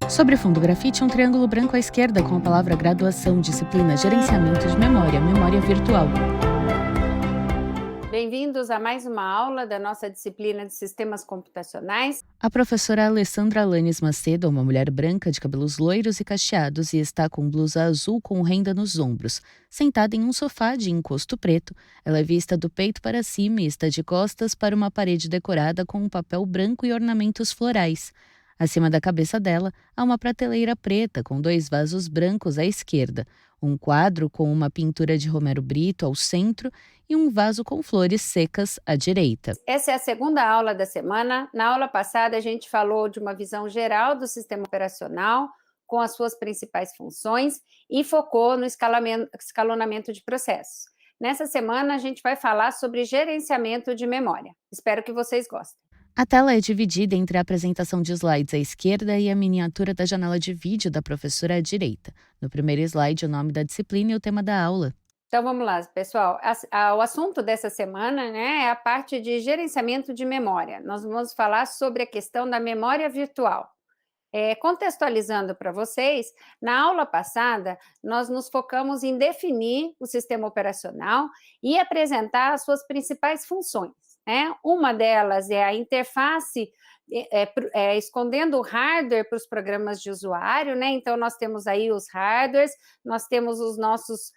Sobre fundo grafite, um triângulo branco à esquerda com a palavra graduação, disciplina Gerenciamento de Memória, Memória Virtual. Bem-vindos a mais uma aula da nossa disciplina de Sistemas Computacionais. A professora Alessandra Alanes Macedo é uma mulher branca de cabelos loiros e cacheados e está com blusa azul com renda nos ombros. Sentada em um sofá de encosto preto, ela é vista do peito para cima e está de costas para uma parede decorada com um papel branco e ornamentos florais. Acima da cabeça dela, há uma prateleira preta com 2 vasos brancos à esquerda, um quadro com uma pintura de Romero Brito ao centro e um vaso com flores secas à direita. Essa é a segunda aula da semana. Na aula passada, a gente falou de uma visão geral do sistema operacional, com as suas principais funções, e focou no escalonamento de processos. Nessa semana, a gente vai falar sobre gerenciamento de memória. Espero que vocês gostem. A tela é dividida entre a apresentação de slides à esquerda e a miniatura da janela de vídeo da professora à direita. No primeiro slide, o nome da disciplina e o tema da aula. Então vamos lá, pessoal. O assunto dessa semana, é a parte de gerenciamento de memória. Nós vamos falar sobre a questão da memória virtual. Contextualizando para vocês, na aula passada, nós nos focamos em definir o sistema operacional e apresentar as suas principais funções. Uma delas é a interface, escondendo o hardware para os programas de usuário, Então, nós temos aí os hardwares, nós temos os nossos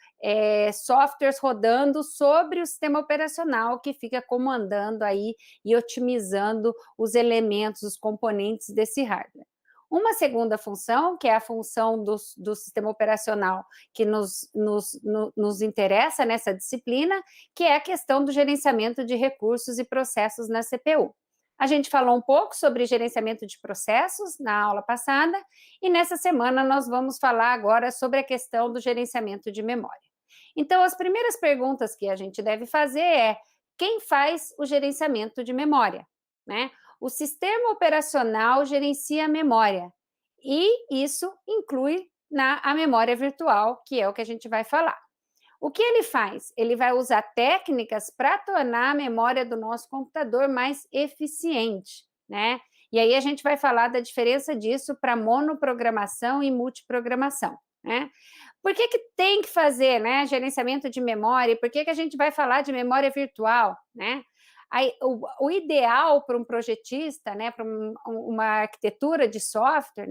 softwares rodando sobre o sistema operacional que fica comandando aí e otimizando os elementos, os componentes desse hardware. Uma segunda função, que é a função do sistema operacional que nos interessa nessa disciplina, que é a questão do gerenciamento de recursos e processos na CPU. A gente falou um pouco sobre gerenciamento de processos na aula passada, e nessa semana nós vamos falar agora sobre a questão do gerenciamento de memória. Então, as primeiras perguntas que a gente deve fazer é: quem faz o gerenciamento de memória? O sistema operacional gerencia a memória, e isso inclui a memória virtual, que é o que a gente vai falar. O que ele faz? Ele vai usar técnicas para tornar a memória do nosso computador mais eficiente, E aí a gente vai falar da diferença disso para monoprogramação e multiprogramação, Por que tem que fazer, gerenciamento de memória? Por que a gente vai falar de memória virtual, Aí, o ideal para um projetista, para uma arquitetura de software,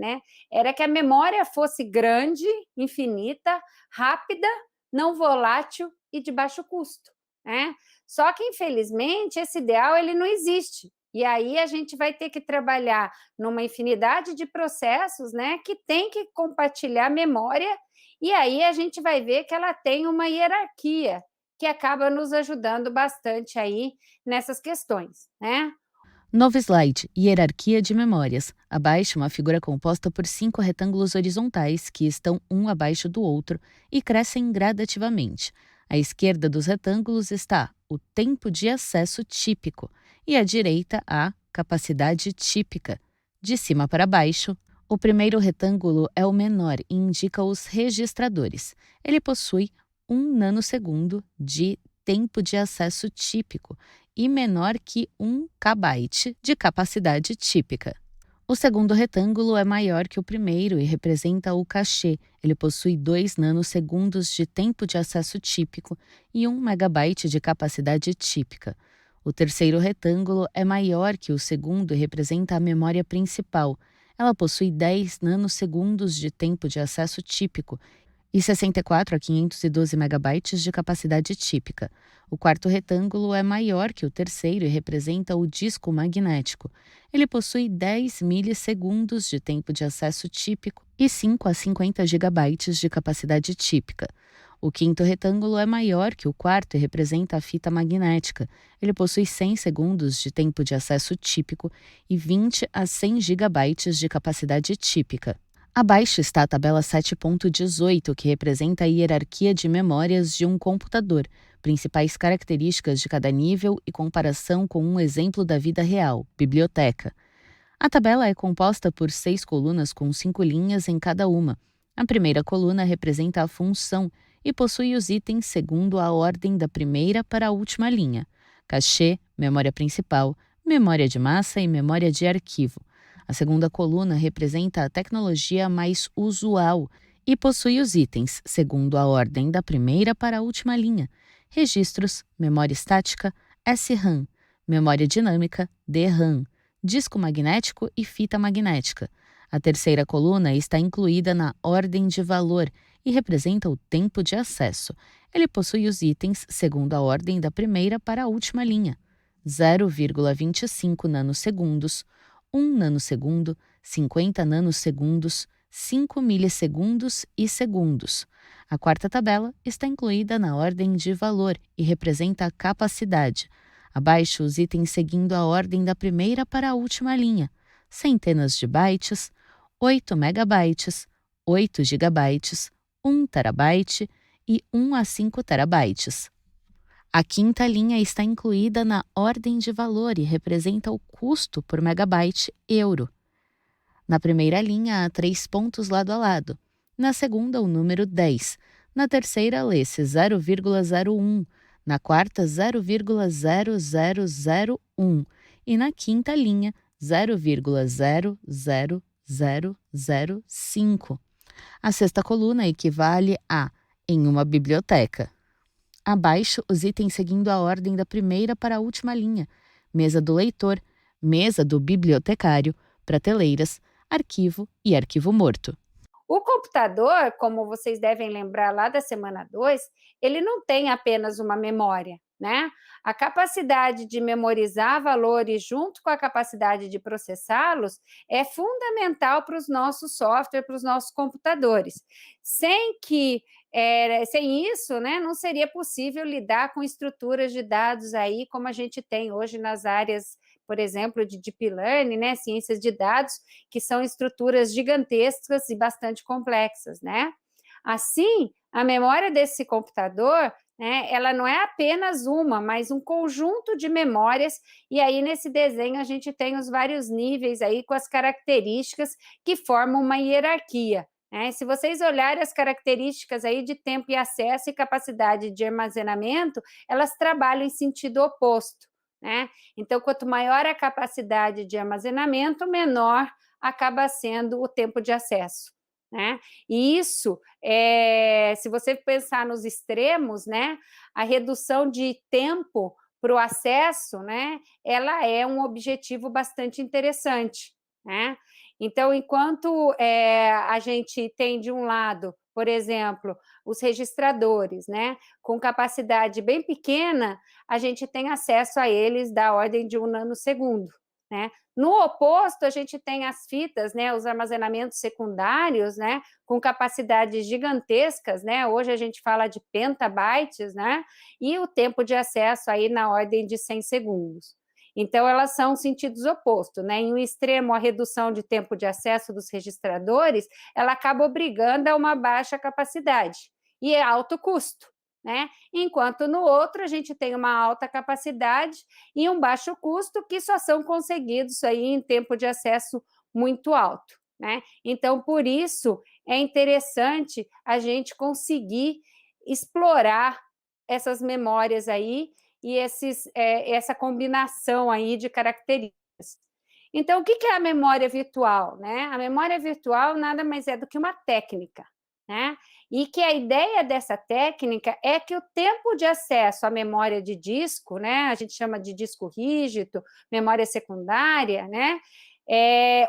era que a memória fosse grande, infinita, rápida, não volátil e de baixo custo, Só que, infelizmente, esse ideal ele não existe. E aí a gente vai ter que trabalhar numa infinidade de processos, que tem que compartilhar memória, e aí a gente vai ver que ela tem uma hierarquia, que acaba nos ajudando bastante aí nessas questões, Novo slide, hierarquia de memórias. Abaixo, uma figura composta por 5 retângulos horizontais que estão um abaixo do outro e crescem gradativamente. À esquerda dos retângulos está o tempo de acesso típico e à direita a capacidade típica. De cima para baixo, o primeiro retângulo é o menor e indica os registradores. Ele possui 1 nanosegundo de tempo de acesso típico e menor que 1 kbyte de capacidade típica. O segundo retângulo é maior que o primeiro e representa o cachê. Ele possui 2 nanosegundos de tempo de acesso típico e 1 megabyte de capacidade típica. O terceiro retângulo é maior que o segundo e representa a memória principal. Ela possui 10 nanosegundos de tempo de acesso típico e 64 a 512 megabytes de capacidade típica. O quarto retângulo é maior que o terceiro e representa o disco magnético. Ele possui 10 milissegundos de tempo de acesso típico e 5 a 50 gigabytes de capacidade típica. O quinto retângulo é maior que o quarto e representa a fita magnética. Ele possui 100 segundos de tempo de acesso típico e 20 a 100 gigabytes de capacidade típica. Abaixo está a tabela 7.18, que representa a hierarquia de memórias de um computador, principais características de cada nível e comparação com um exemplo da vida real, biblioteca. A tabela é composta por 6 colunas com 5 linhas em cada uma. A primeira coluna representa a função e possui os itens segundo a ordem da primeira para a última linha: cachê, memória principal, memória de massa e memória de arquivo. A segunda coluna representa a tecnologia mais usual e possui os itens, segundo a ordem da primeira para a última linha: registros, memória estática, SRAM, memória dinâmica, DRAM, disco magnético e fita magnética. A terceira coluna está incluída na ordem de valor e representa o tempo de acesso. Ele possui os itens segundo a ordem da primeira para a última linha: 0,25 nanosegundos, 1 nanosegundo, 50 nanosegundos, 5 milissegundos e segundos. A quarta tabela está incluída na ordem de valor e representa a capacidade. Abaixo, os itens seguindo a ordem da primeira para a última linha: centenas de bytes, 8 megabytes, 8 gigabytes, 1 terabyte e 1 a 5 terabytes. A quinta linha está incluída na ordem de valor e representa o custo por megabyte euro. Na primeira linha há 3 pontos lado a lado. Na segunda, o número 10. Na terceira, lê-se 0,01. Na quarta, 0,0001. E na quinta linha, 0,00005. A sexta coluna equivale a em uma biblioteca. Abaixo, os itens seguindo a ordem da primeira para a última linha: mesa do leitor, mesa do bibliotecário, prateleiras, arquivo e arquivo morto. O computador, como vocês devem lembrar lá da semana 2, ele não tem apenas uma memória, né? A capacidade de memorizar valores junto com a capacidade de processá-los é fundamental para os nossos softwares, para os nossos computadores. Sem isso, né, não seria possível lidar com estruturas de dados aí como a gente tem hoje nas áreas, por exemplo, de Deep Learning, né, ciências de dados, que são estruturas gigantescas e bastante complexas, né? Assim, a memória desse computador, né, ela não é apenas uma, mas um conjunto de memórias, e aí nesse desenho a gente tem os vários níveis aí com as características que formam uma hierarquia. Se vocês olharem as características aí de tempo e acesso e capacidade de armazenamento, elas trabalham em sentido oposto, né? Então, quanto maior a capacidade de armazenamento, menor acaba sendo o tempo de acesso, né? E isso, se você pensar nos extremos, né, a redução de tempo para o acesso, né, ela é um objetivo bastante interessante, né? Então, enquanto a gente tem de um lado, por exemplo, os registradores, né, com capacidade bem pequena, a gente tem acesso a eles da ordem de 1 nanosegundo, né? No oposto, a gente tem as fitas, né, os armazenamentos secundários, né, com capacidades gigantescas, né? Hoje a gente fala de petabytes, né? E o tempo de acesso aí na ordem de 100 segundos. Então, elas são sentidos opostos, né? Em um extremo, a redução de tempo de acesso dos registradores, ela acaba obrigando a uma baixa capacidade e é alto custo, né? Enquanto no outro, a gente tem uma alta capacidade e um baixo custo, que só são conseguidos aí em tempo de acesso muito alto, né? Então, por isso, é interessante a gente conseguir explorar essas memórias aí e essa combinação aí de características. Então, o que é a memória virtual, né? A memória virtual nada mais é do que uma técnica, né? E que a ideia dessa técnica é que o tempo de acesso à memória de disco, né? A gente chama de disco rígido, memória secundária, né?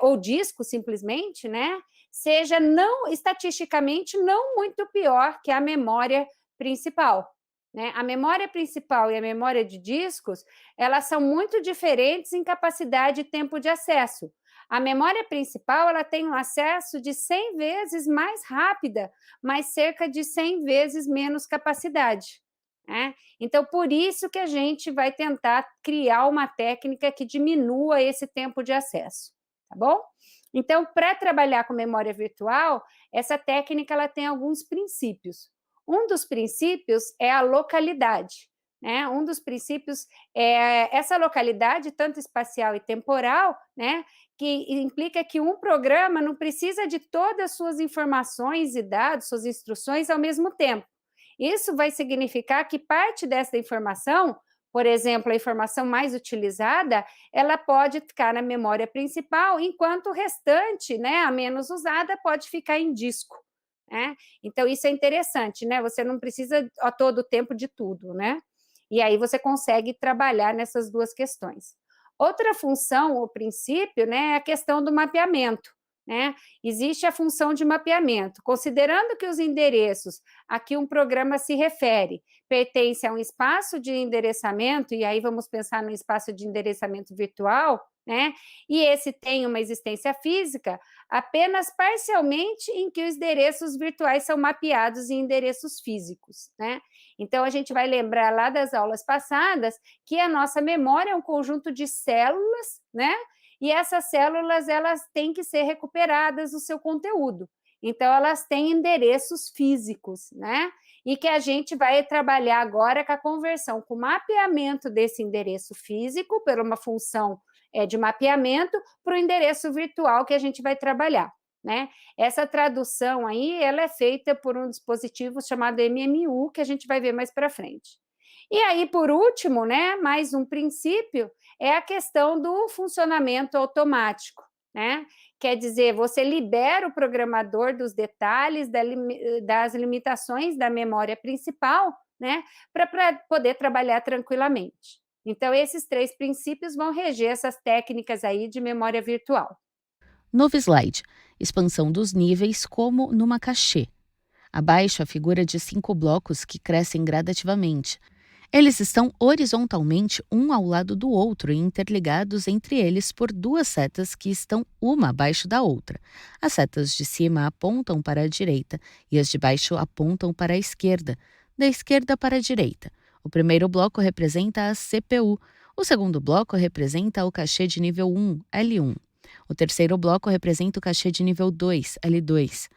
Ou disco simplesmente, né? Seja não estatisticamente não muito pior que a memória principal. Né? A memória principal e a memória de discos, elas são muito diferentes em capacidade e tempo de acesso. A memória principal, ela tem um acesso de 100 vezes mais rápida, mas cerca de 100 vezes menos capacidade, né? Então, por isso que a gente vai tentar criar uma técnica que diminua esse tempo de acesso, tá bom? Então, para trabalhar com memória virtual, essa técnica ela tem alguns princípios. Um dos princípios é a localidade, né? Um dos princípios é essa localidade, tanto espacial e temporal, né? Que implica que um programa não precisa de todas as suas informações e dados, suas instruções ao mesmo tempo. Isso vai significar que parte dessa informação por exemplo, a informação mais utilizada, ela pode ficar na memória principal, enquanto o restante, né, a menos usada, pode ficar em disco, né? Então, isso é interessante, né? Você não precisa a todo tempo de tudo, né? E aí você consegue trabalhar nessas duas questões. Outra função, ou princípio, né, é a questão do mapeamento, né? Existe a função de mapeamento, considerando que os endereços a que um programa se refere pertence a um espaço de endereçamento, e aí vamos pensar no espaço de endereçamento virtual, né? E esse tem uma existência física apenas parcialmente em que os endereços virtuais são mapeados em endereços físicos, né? Então a gente vai lembrar lá das aulas passadas que a nossa memória é um conjunto de células, né? E essas células, elas têm que ser recuperadas o seu conteúdo. Então, elas têm endereços físicos, né? E que a gente vai trabalhar agora com a conversão, com o mapeamento desse endereço físico, por uma função de mapeamento, para o endereço virtual que a gente vai trabalhar, né? Essa tradução aí, ela é feita por um dispositivo chamado MMU, que a gente vai ver mais para frente. E aí, por último, né, mais um princípio, é a questão do funcionamento automático, né? Quer dizer, você libera o programador dos detalhes das limitações da memória principal, né, para poder trabalhar tranquilamente. Então, esses 3 princípios vão reger essas técnicas aí de memória virtual. Novo slide. Expansão dos níveis como numa cachê. Abaixo a figura de 5 blocos que crescem gradativamente. Eles estão horizontalmente um ao lado do outro e interligados entre eles por 2 setas que estão uma abaixo da outra. As setas de cima apontam para a direita e as de baixo apontam para a esquerda, da esquerda para a direita. O primeiro bloco representa a CPU, o segundo bloco representa o cachê de nível 1, L1. O terceiro bloco representa o cachê de nível 2, L2.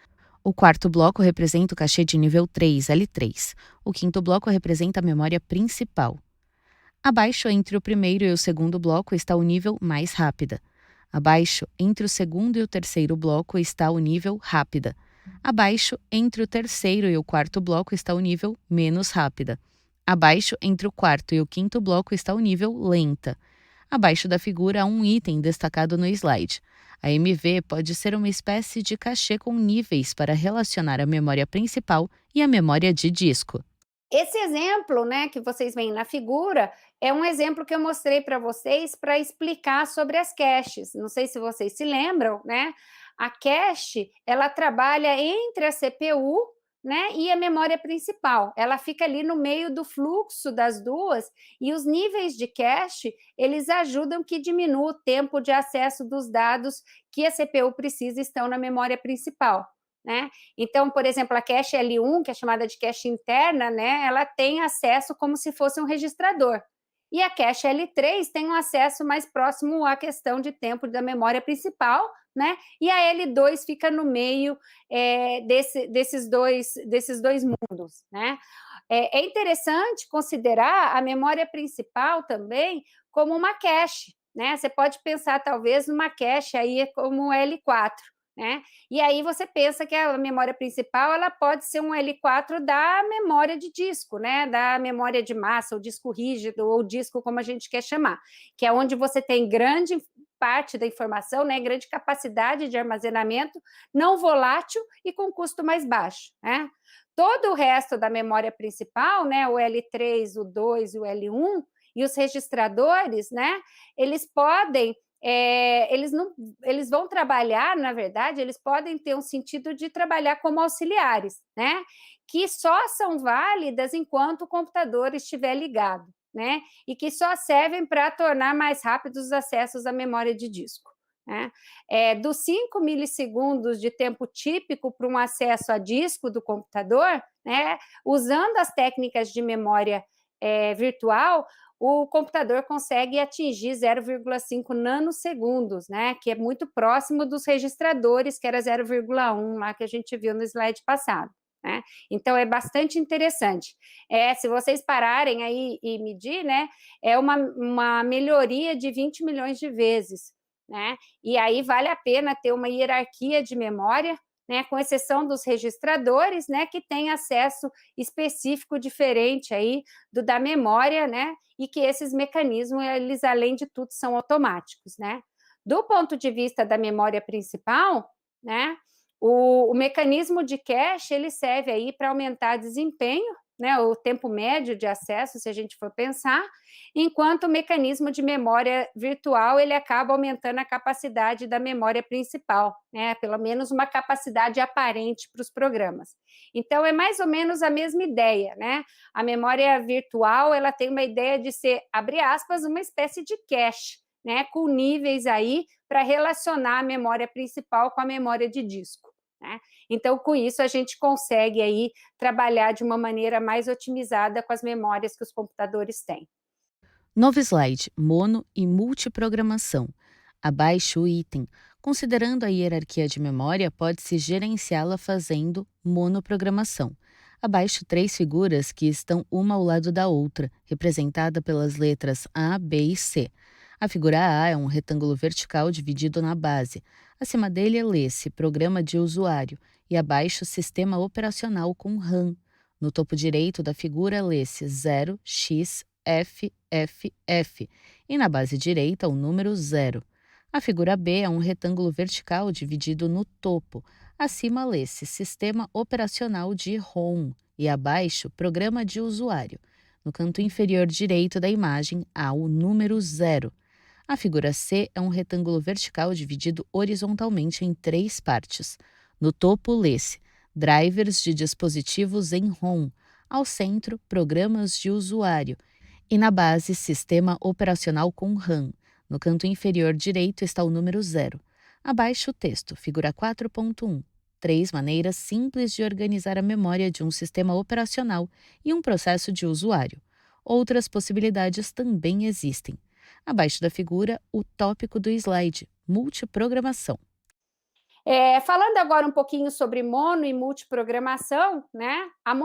O quarto bloco representa o cachê de nível 3, L3. O quinto bloco representa a memória principal. Abaixo, entre o primeiro e o segundo bloco, está o nível mais rápida. Abaixo, entre o segundo e o terceiro bloco, está o nível rápida. Abaixo, entre o terceiro e o quarto bloco, está o nível menos rápida. Abaixo, entre o quarto e o quinto bloco, está o nível lenta. Abaixo da figura há um item destacado no slide. A MV pode ser uma espécie de cachê com níveis para relacionar a memória principal e a memória de disco. Esse exemplo, né, que vocês veem na figura, é um exemplo que eu mostrei para vocês para explicar sobre as caches. Não sei se vocês se lembram, né? A cache, ela trabalha entre a CPU, né, e a memória principal. Ela fica ali no meio do fluxo das duas, e os níveis de cache, eles ajudam que diminua o tempo de acesso dos dados que a CPU precisa estão na memória principal, né? Então, por exemplo, a cache L1, que é chamada de cache interna, né, ela tem acesso como se fosse um registrador. E a cache L3 tem um acesso mais próximo à questão de tempo da memória principal, né? E a L2 fica no meio desses dois mundos, né? É interessante considerar a memória principal também como uma cache, né? Você pode pensar talvez numa cache aí como L4, né? E aí você pensa que a memória principal ela pode ser um L4 da memória de disco, né? Da memória de massa, ou disco rígido, ou disco como a gente quer chamar, que é onde você tem grande parte da informação, né? Grande capacidade de armazenamento, não volátil e com custo mais baixo, né? Todo o resto da memória principal, né? O L3, o 2 e o L1 e os registradores, né? Eles podem eles vão trabalhar, na verdade, eles podem ter um sentido de trabalhar como auxiliares, né? Que só são válidas enquanto o computador estiver ligado, né? E que só servem para tornar mais rápidos os acessos à memória de disco, né? Dos 5 milissegundos de tempo típico para um acesso a disco do computador, né? Usando as técnicas de memória virtual, o computador consegue atingir 0,5 nanosegundos, né? Que é muito próximo dos registradores, que era 0,1 lá que a gente viu no slide passado, né? Então é bastante interessante. Se vocês pararem aí e medir, né? É uma melhoria de 20 milhões de vezes, né? E aí vale a pena ter uma hierarquia de memória, né, com exceção dos registradores, né, que têm acesso específico diferente aí do da memória, né, e que esses mecanismos, eles, além de tudo, são automáticos, né. Do ponto de vista da memória principal, né, o mecanismo de cache, ele serve aí para aumentar desempenho, né, o tempo médio de acesso, se a gente for pensar, enquanto o mecanismo de memória virtual, ele acaba aumentando a capacidade da memória principal, né, pelo menos uma capacidade aparente para os programas. Então, é mais ou menos a mesma ideia, né? A memória virtual, ela tem uma ideia de ser, abre aspas, uma espécie de cache, né, com níveis aí para relacionar a memória principal com a memória de disco, né? Então, com isso, a gente consegue aí trabalhar de uma maneira mais otimizada com as memórias que os computadores têm. Novo slide: mono e multiprogramação. Abaixo o item. Considerando a hierarquia de memória, pode-se gerenciá-la fazendo monoprogramação. Abaixo, três figuras que estão uma ao lado da outra, representada pelas letras A, B e C. A figura A é um retângulo vertical dividido na base. Acima dele lê-se Programa de Usuário e abaixo Sistema Operacional com RAM. No topo direito da figura lê-se 0xFFF e na base direita o número 0. A figura B é um retângulo vertical dividido no topo. Acima lê-se Sistema Operacional de ROM e abaixo Programa de Usuário. No canto inferior direito da imagem há o número 0. A figura C é um retângulo vertical dividido horizontalmente em três partes. No topo lê-se Drivers de dispositivos em ROM, ao centro Programas de Usuário e na base Sistema Operacional com RAM. No canto inferior direito está o número 0. Abaixo o texto, figura 4.1. Três maneiras simples de organizar a memória de um sistema operacional e um processo de usuário. Outras possibilidades também existem. Abaixo da figura, o tópico do slide, multiprogramação. Falando agora um pouquinho sobre mono e multiprogramação, né? A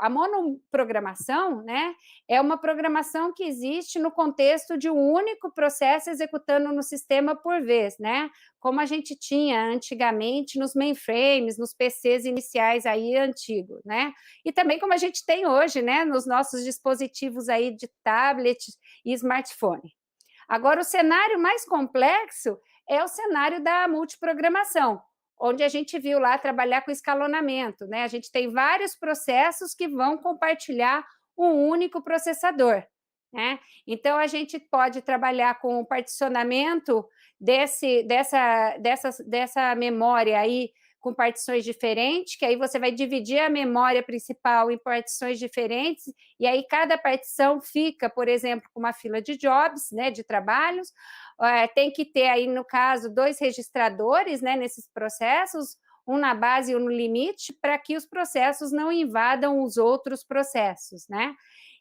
monoprogramação, né, é uma programação que existe no contexto de um único processo executando no sistema por vez, né? Como a gente tinha antigamente nos mainframes, nos PCs iniciais aí antigos, né? E também como a gente tem hoje, né, nos nossos dispositivos aí de tablet e smartphone. Agora, o cenário mais complexo é o cenário da multiprogramação, onde a gente viu lá trabalhar com escalonamento, né? A gente tem vários processos que vão compartilhar um único processador, né? Então, a gente pode trabalhar com o particionamento dessa memória aí com partições diferentes, que aí você vai dividir a memória principal em partições diferentes, e aí cada partição fica, por exemplo, com uma fila de jobs, né, de trabalhos. Tem que ter aí, no caso, dois registradores, né, nesses processos, um na base e um no limite, para que os processos não invadam os outros processos, né?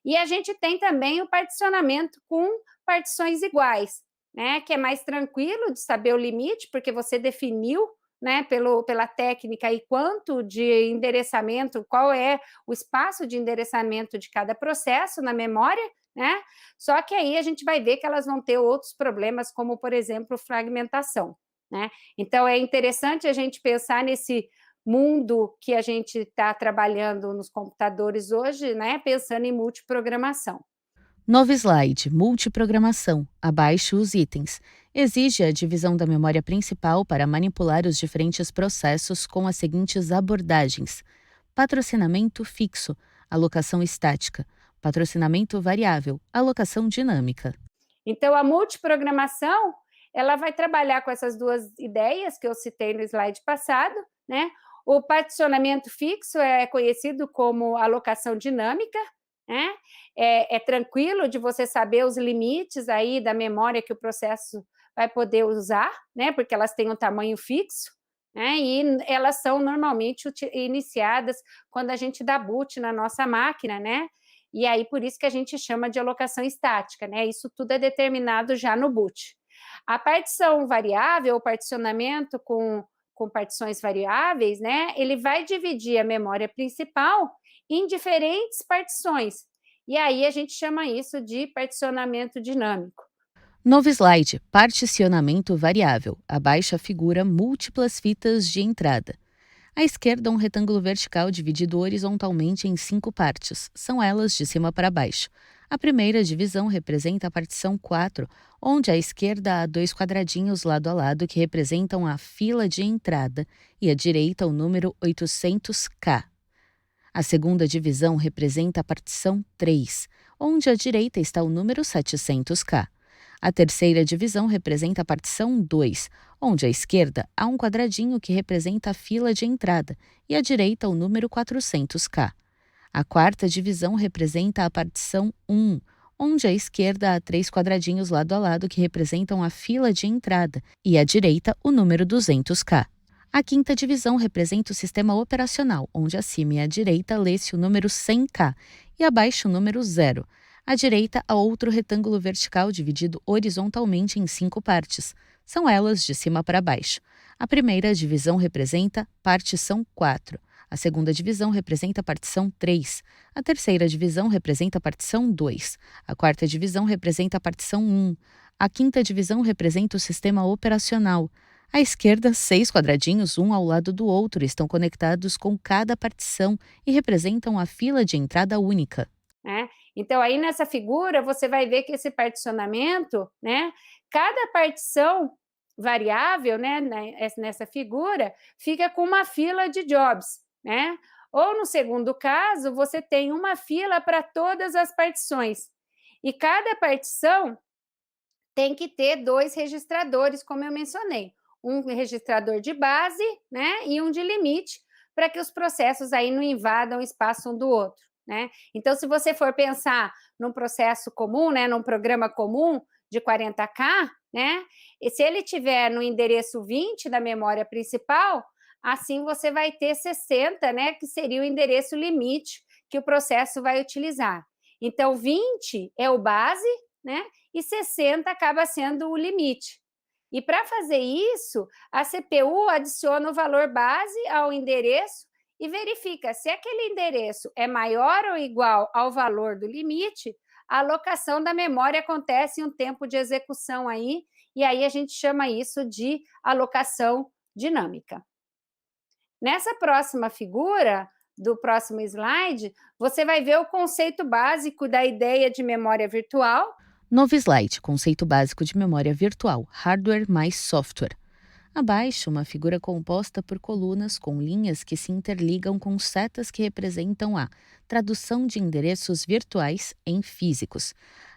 E a gente tem também o particionamento com partições iguais, né, que é mais tranquilo de saber o limite, porque você definiu, né, pela técnica e quanto de endereçamento, qual é o espaço de endereçamento de cada processo na memória, né? Só que aí a gente vai ver que elas vão ter outros problemas, como, por exemplo, fragmentação, né? Então, é interessante a gente pensar nesse mundo que a gente está trabalhando nos computadores hoje, né, pensando em multiprogramação. Novo slide, multiprogramação. Abaixo os itens. Exige a divisão da memória principal para manipular os diferentes processos com as seguintes abordagens: patrocinamento fixo, alocação estática; patrocinamento variável, alocação dinâmica. Então, a multiprogramação, ela vai trabalhar com essas duas ideias que eu citei no slide passado, né? O particionamento fixo é conhecido como alocação dinâmica, né? É tranquilo de você saber os limites aí da memória que o processo vai poder usar, né? Porque elas têm um tamanho fixo, né? E elas são normalmente iniciadas quando a gente dá boot na nossa máquina, né? E aí, por isso que a gente chama de alocação estática, né? Isso tudo é determinado já no boot. A partição variável, o particionamento com partições variáveis, né? Ele vai dividir a memória principal em diferentes partições. E aí a gente chama isso de particionamento dinâmico. Novo slide, particionamento variável. Abaixo a figura múltiplas fitas de entrada. À esquerda, um retângulo vertical dividido horizontalmente em 5 partes. São elas de cima para baixo. A primeira divisão representa a partição 4, onde à esquerda há 2 quadradinhos lado a lado que representam a fila de entrada e à direita o número 800K. A segunda divisão representa a partição 3, onde à direita está o número 700K. A terceira divisão representa a partição 2, onde à esquerda há um quadradinho que representa a fila de entrada e à direita o número 400K. A quarta divisão representa a partição 1, onde à esquerda há 3 quadradinhos lado a lado que representam a fila de entrada e à direita o número 200K. A quinta divisão representa o sistema operacional, onde acima e à direita lê-se o número 100K e abaixo o número 0. À direita há outro retângulo vertical dividido horizontalmente em 5 partes. São elas de cima para baixo. A primeira divisão representa partição 4. A segunda divisão representa a partição 3. A terceira divisão representa a partição 2. A quarta divisão representa a partição 1. A quinta divisão representa o sistema operacional. À esquerda, 6 quadradinhos, um ao lado do outro, estão conectados com cada partição e representam a fila de entrada única. Então, aí nessa figura, você vai ver que esse particionamento, cada partição variável, nessa figura, fica com uma fila de jobs, Ou, no segundo caso, você tem uma fila para todas as partições. E cada partição tem que ter 2 registradores, como eu mencionei. Um registrador de base, e um de limite, para que os processos aí não invadam o espaço um do outro. Então, se você for pensar num processo comum, num programa comum de 40K, e se ele tiver no endereço 20 da memória principal, assim você vai ter 60, que seria o endereço limite que o processo vai utilizar. Então, 20 é o base, e 60 acaba sendo o limite. E para fazer isso, a CPU adiciona o valor base ao endereço e verifica se aquele endereço é maior ou igual ao valor do limite, a alocação da memória acontece em um tempo de execução aí, e aí a gente chama isso de alocação dinâmica. Nessa próxima figura, do próximo slide, você vai ver o conceito básico da ideia de memória virtual. Novo slide, conceito básico de memória virtual, hardware mais software. Abaixo, uma figura composta por colunas com linhas que se interligam com setas que representam a tradução de endereços virtuais em físicos.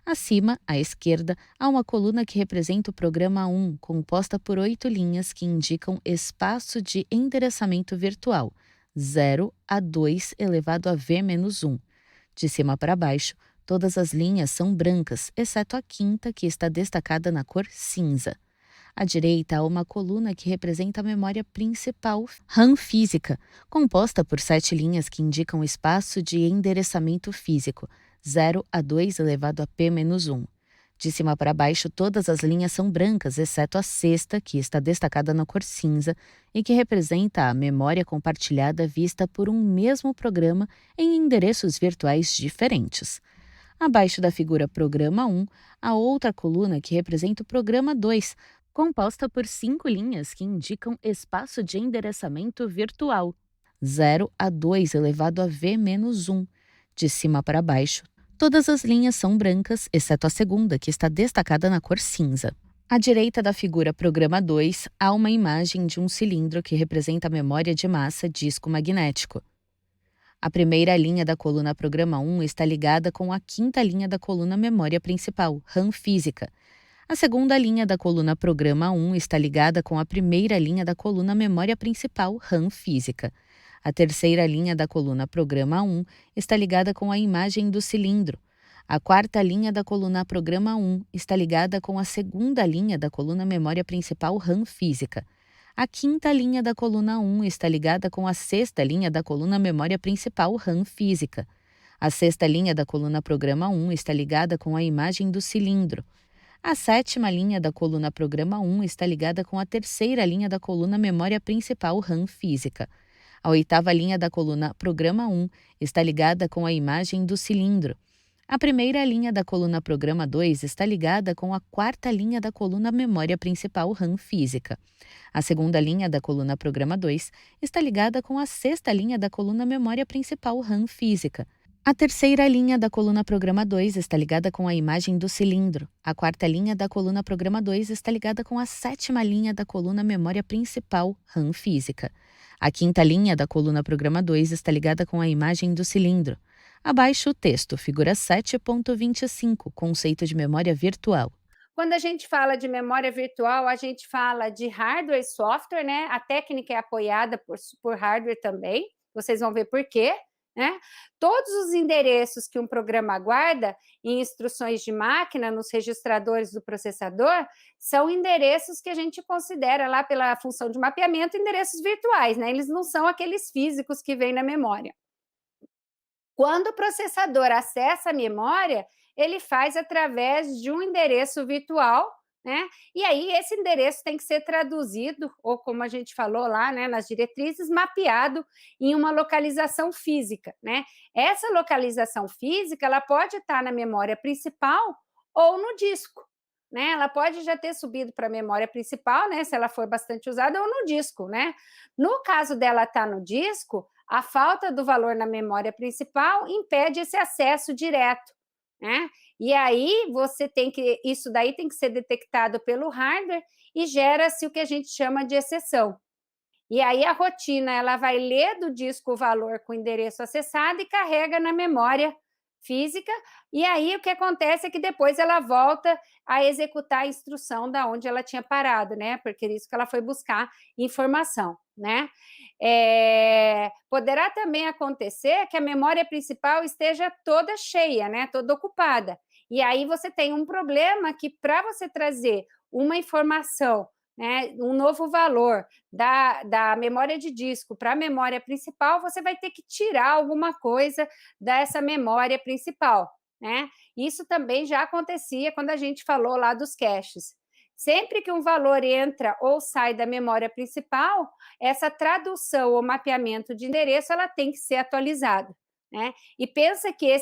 Acima, à esquerda, há uma coluna que representa o programa 1, composta por 8 linhas que indicam espaço de endereçamento virtual, 0 a 2 elevado a v menos 1. De cima para baixo, todas as linhas são brancas, exceto a quinta, que está destacada na cor cinza. À direita há uma coluna que representa a memória principal, RAM física, composta por 7 linhas que indicam o espaço de endereçamento físico, 0 a 2 elevado a p menos 1. De cima para baixo, todas as linhas são brancas, exceto a sexta, que está destacada na cor cinza e que representa a memória compartilhada vista por um mesmo programa em endereços virtuais diferentes. Abaixo da figura Programa 1, há outra coluna que representa o Programa 2, composta por 5 linhas que indicam espaço de endereçamento virtual, 0 a 2 elevado a v menos 1. De cima para baixo, todas as linhas são brancas, exceto a segunda, que está destacada na cor cinza. À direita da figura Programa 2, há uma imagem de um cilindro que representa a memória de massa disco magnético. A primeira linha da coluna Programa 1 está ligada com a quinta linha da coluna Memória Principal, RAM Física. A segunda linha da coluna Programa 1 está ligada com a primeira linha da coluna Memória Principal, RAM Física. A terceira linha da coluna Programa 1 está ligada com a imagem do cilindro. A quarta linha da coluna Programa 1 está ligada com a segunda linha da coluna Memória Principal, RAM Física. A quinta linha da coluna 1 está ligada com a sexta linha da coluna Memória Principal, RAM Física. A sexta linha da coluna Programa 1 está ligada com a imagem do cilindro. A sétima linha da coluna Programa 1 está ligada com a terceira linha da coluna Memória Principal, RAM Física. A oitava linha da coluna Programa 1 está ligada com a imagem do cilindro. A primeira linha da coluna Programa 2 está ligada com a quarta linha da coluna Memória Principal RAM Física. A segunda linha da coluna Programa 2 está ligada com a sexta linha da coluna Memória Principal RAM Física. A terceira linha da coluna Programa 2 está ligada com a imagem do cilindro. A quarta linha da coluna Programa 2 está ligada com a sétima linha da coluna Memória Principal RAM Física. A quinta linha da coluna Programa 2 está ligada com a imagem do cilindro. Abaixo o texto, figura 7.25, conceito de memória virtual. Quando a gente fala de memória virtual, a gente fala de hardware e software, né? A técnica é apoiada por hardware também, vocês vão ver por quê, né? Todos os endereços que um programa guarda em instruções de máquina, nos registradores do processador, são endereços que a gente considera lá pela função de mapeamento endereços virtuais, né? Eles não são aqueles físicos que vêm na memória. Quando o processador acessa a memória, ele faz através de um endereço virtual, né? E aí esse endereço tem que ser traduzido, ou como a gente falou lá, né, nas diretrizes, mapeado em uma localização física, né? Essa localização física, ela pode estar na memória principal ou no disco, né? Ela pode já ter subido para a memória principal, né, se ela for bastante usada, ou no disco, né? No caso dela estar no disco, a falta do valor na memória principal impede esse acesso direto, né? E aí você tem que, isso daí tem que ser detectado pelo hardware e gera-se o que a gente chama de exceção. E aí a rotina, ela vai ler do disco o valor com o endereço acessado e carrega na memória física, e aí o que acontece é que depois ela volta a executar a instrução da onde ela tinha parado, né? Porque é isso que ela foi buscar informação, né? Poderá também acontecer que a memória principal esteja toda cheia, né? Toda ocupada. E aí você tem um problema que, para você trazer uma informação, né, um novo valor da memória de disco para a memória principal, você vai ter que tirar alguma coisa dessa memória principal, né? Isso também já acontecia quando a gente falou lá dos caches. Sempre que um valor entra ou sai da memória principal, essa tradução ou mapeamento de endereço, ela tem que ser atualizada, né? E pensa que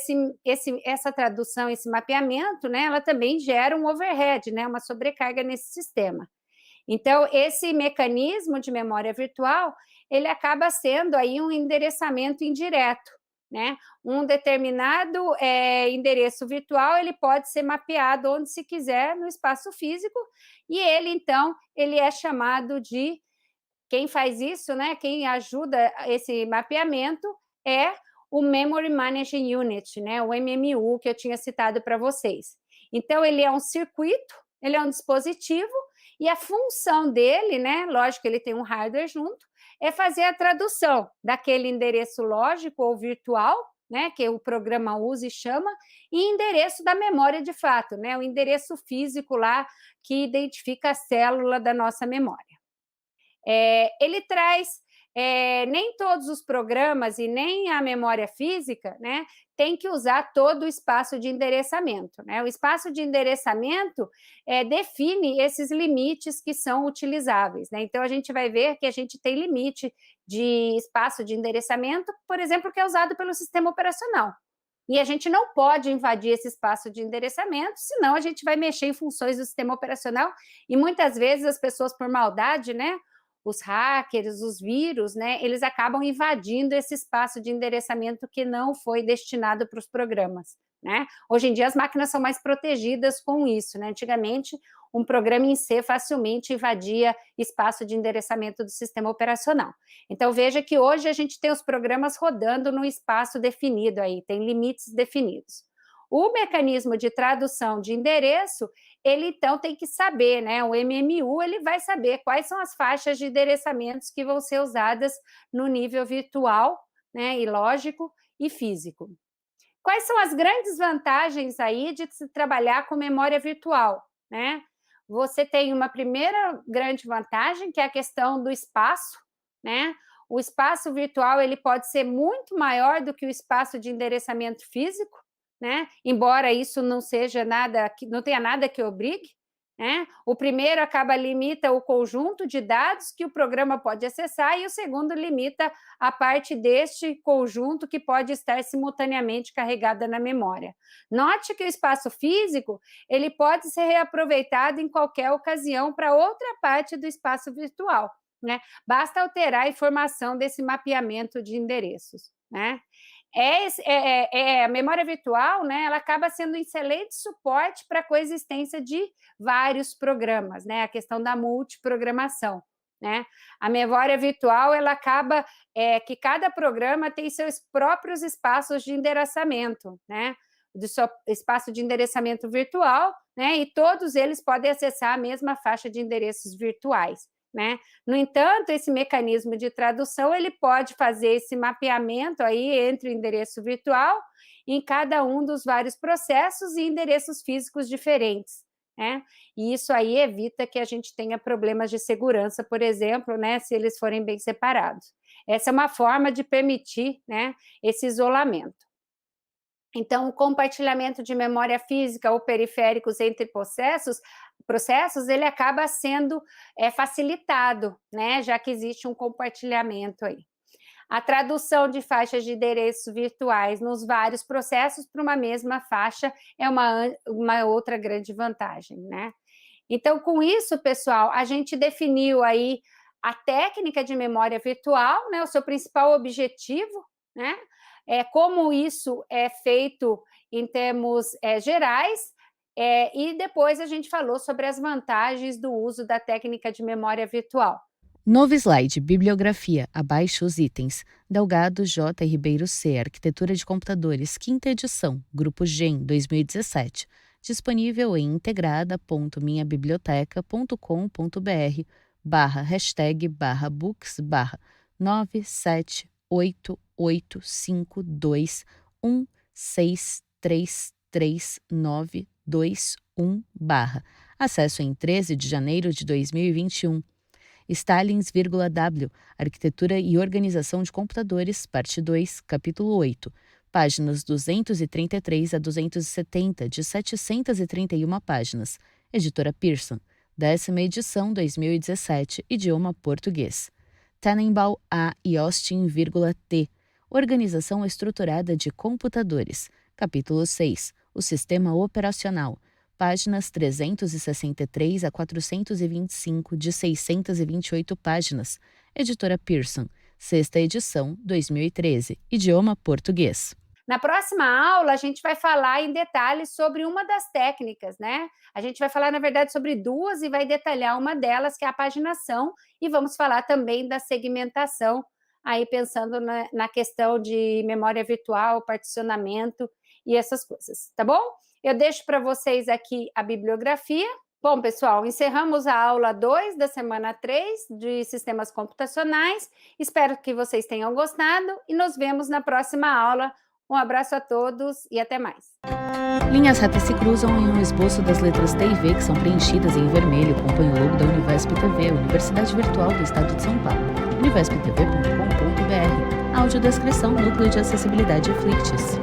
essa tradução, esse mapeamento, né, ela também gera um overhead, né, uma sobrecarga nesse sistema. Então, esse mecanismo de memória virtual, ele acaba sendo aí um endereçamento indireto, né? Um determinado endereço virtual, ele pode ser mapeado onde se quiser no espaço físico, e ele, então, ele é chamado de, quem faz isso, né? Quem ajuda esse mapeamento é o Memory Managing Unit, né? O MMU, que eu tinha citado para vocês. Então, ele é um circuito, ele é um dispositivo, e a função dele, né, lógico que ele tem um hardware junto, é fazer a tradução daquele endereço lógico ou virtual, né, que o programa usa e chama, e endereço da memória de fato, né, o endereço físico lá que identifica a célula da nossa memória. Ele traz, nem todos os programas e nem a memória física, né, tem que usar todo o espaço de endereçamento, né? O espaço de endereçamento define esses limites que são utilizáveis, né? Então, a gente vai ver que a gente tem limite de espaço de endereçamento, por exemplo, que é usado pelo sistema operacional. E a gente não pode invadir esse espaço de endereçamento, senão a gente vai mexer em funções do sistema operacional, e muitas vezes as pessoas, por maldade, né, os hackers, os vírus, né, eles acabam invadindo esse espaço de endereçamento que não foi destinado para os programas, né? Hoje em dia as máquinas são mais protegidas com isso, né? Antigamente, um programa em C facilmente invadia espaço de endereçamento do sistema operacional. Então, veja que hoje a gente tem os programas rodando no espaço definido aí, tem limites definidos. O mecanismo de tradução de endereço, ele então tem que saber, né? O MMU, ele vai saber quais são as faixas de endereçamentos que vão ser usadas no nível virtual, né? E lógico e físico. Quais são as grandes vantagens aí de se trabalhar com memória virtual, né? Você tem uma primeira grande vantagem, que é a questão do espaço, né? O espaço virtual, ele pode ser muito maior do que o espaço de endereçamento físico, né? Embora isso não seja nada, não tenha nada que obrigue, né? O primeiro limita o conjunto de dados que o programa pode acessar e o segundo limita a parte deste conjunto que pode estar simultaneamente carregada na memória. Note que o espaço físico ele pode ser reaproveitado em qualquer ocasião para outra parte do espaço virtual, né? Basta alterar a informação desse mapeamento de endereços, né? A memória virtual, né, ela acaba sendo um excelente suporte para a coexistência de vários programas, né, a questão da multiprogramação, né? A memória virtual, ela acaba que cada programa tem seus próprios espaços de endereçamento, né? Do seu espaço de endereçamento virtual, né? E todos eles podem acessar a mesma faixa de endereços virtuais, né? No entanto, esse mecanismo de tradução ele pode fazer esse mapeamento aí entre o endereço virtual em cada um dos vários processos e endereços físicos diferentes, né? E isso aí evita que a gente tenha problemas de segurança, por exemplo, né, se eles forem bem separados. Essa é uma forma de permitir, né, esse isolamento. Então, o compartilhamento de memória física ou periféricos entre processos ele acaba sendo facilitado, né, já que existe um compartilhamento aí. A tradução de faixas de endereços virtuais nos vários processos para uma mesma faixa é uma outra grande vantagem, né? Então, com isso, pessoal, a gente definiu aí a técnica de memória virtual, né, o seu principal objetivo, né? Como isso é feito em termos gerais, e depois a gente falou sobre as vantagens do uso da técnica de memória virtual. Novo slide, bibliografia, abaixo os itens. Delgado J. Ribeiro C. Arquitetura de Computadores, quinta edição, Grupo GEM, 2017. Disponível em integrada.minhabiblioteca.com.br/#87885216339921/. Acesso em 13 de janeiro de 2021. Stalins,W, Arquitetura e Organização de Computadores, parte 2, capítulo 8, páginas 233 a 270, de 731 páginas. Editora Pearson, 10ª edição 2017, idioma português. Tannenbaum A. e Austin,T, Organização Estruturada de Computadores, capítulo 6, o Sistema Operacional, páginas 363 a 425, de 628 páginas. Editora Pearson, 6ª edição, 2013, idioma português. Na próxima aula, a gente vai falar em detalhes sobre uma das técnicas, né? A gente vai falar, na verdade, sobre duas e vai detalhar uma delas, que é a paginação, e vamos falar também da segmentação, aí pensando na questão de memória virtual, particionamento e essas coisas, tá bom? Eu deixo para vocês aqui a bibliografia. Bom, pessoal, encerramos a aula 2 da semana 3 de Sistemas Computacionais. Espero que vocês tenham gostado e nos vemos na próxima aula. Um abraço a todos e até mais. Linhas retas se cruzam em um esboço das letras T e V que são preenchidas em vermelho. Acompanhe o logo da Univesp TV, Universidade Virtual do Estado de São Paulo. univesptv.com.br. Audiodescrição, Núcleo de Acessibilidade Flicts.